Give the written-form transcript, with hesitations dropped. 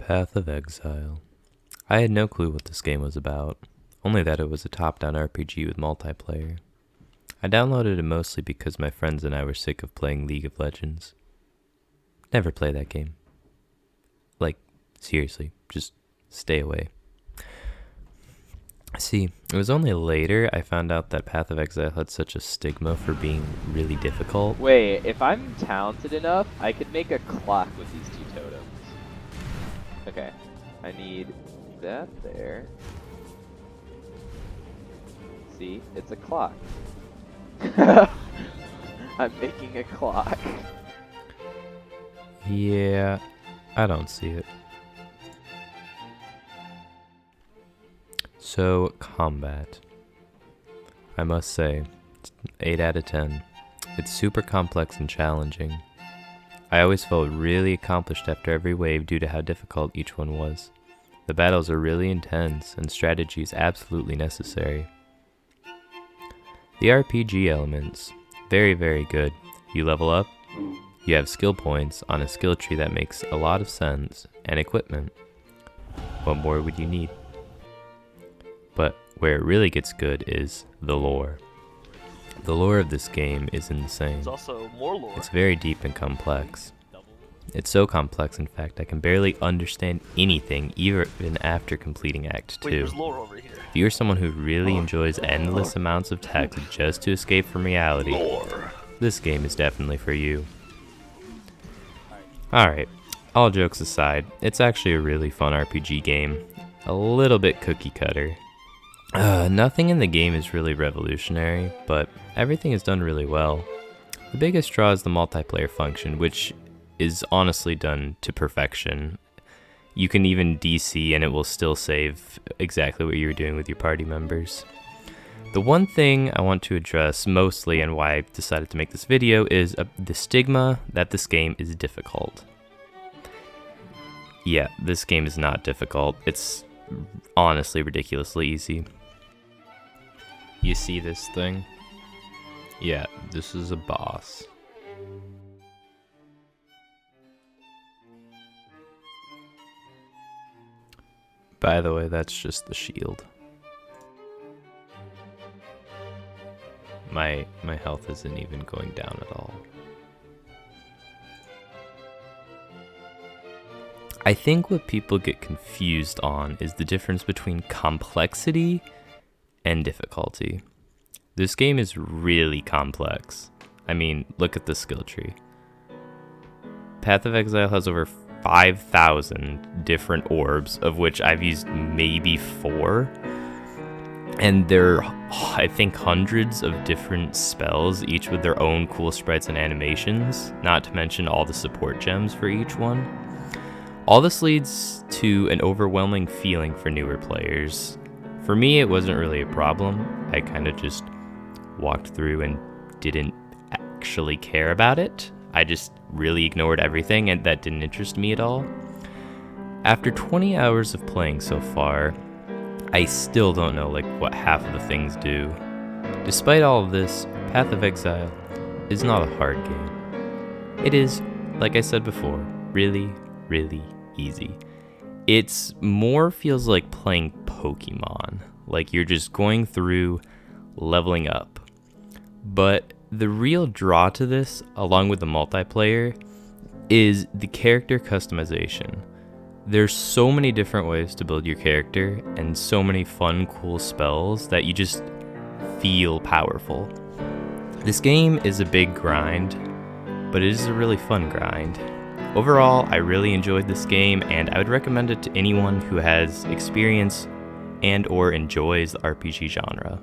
Path of Exile. I had no clue what this game was about, only that it was a top-down RPG with multiplayer. I downloaded it mostly because my friends and I were sick of playing League of Legends. Never play that game. Like, seriously, just stay away. See, it was only later I found out that Path of Exile had such a stigma for being really difficult. Wait, if I'm talented enough, I could make a clock with these two totems. Okay, I need that there. See, it's a clock. I'm making a clock. Yeah, I don't see it. So, combat. I must say, 8 out of 10. It's super complex and challenging. I always felt really accomplished after every wave due to how difficult each one was. The battles are really intense, and strategy is absolutely necessary. The RPG elements, very good. You level up, you have skill points on a skill tree that makes a lot of sense, and equipment. What more would you need? But where it really gets good is the lore. The lore of this game is insane. There's also more lore. It's very deep and complex. It's so complex, in fact, I can barely understand anything even after completing Act 2. Wait, there's lore over here. If you're someone who really enjoys endless amounts of text just to escape from reality, this game is definitely for you. Alright, all jokes aside, it's actually a really fun RPG game. A little bit cookie cutter. Nothing in the game is really revolutionary, but everything is done really well. The biggest draw is the multiplayer function, which is honestly done to perfection. You can even DC and it will still save exactly what you were doing with your party members. The one thing I want to address mostly and why I decided to make this video is the stigma that this game is difficult. Yeah, this game is not difficult. It's honestly ridiculously easy. You see this thing? Yeah, this is a boss. By the way, that's just the shield. My health isn't even going down at all. I think what people get confused on is the difference between complexity and difficulty. This game is really complex. I mean, look at the skill tree. Path of Exile has over 5,000 different orbs, of which I've used maybe 4. And there are, I think, hundreds of different spells, each with their own cool sprites and animations, not to mention all the support gems for each one. All this leads to an overwhelming feeling for newer players. For me, it wasn't really a problem. I kind of just walked through and didn't actually care about it. I just really ignored everything and that didn't interest me at all. After 20 hours of playing so far, I still don't know what half of the things do. Despite all of this, Path of Exile is not a hard game. It is, like I said before, really easy. It's more feels like playing Pokemon, like you're just going through leveling up. But the real draw to this, along with the multiplayer, is the character customization. There's so many different ways to build your character and so many fun, cool spells that you just feel powerful. This game is a big grind, but it is a really fun grind. Overall, I really enjoyed this game and I would recommend it to anyone who has experience and or enjoys the RPG genre.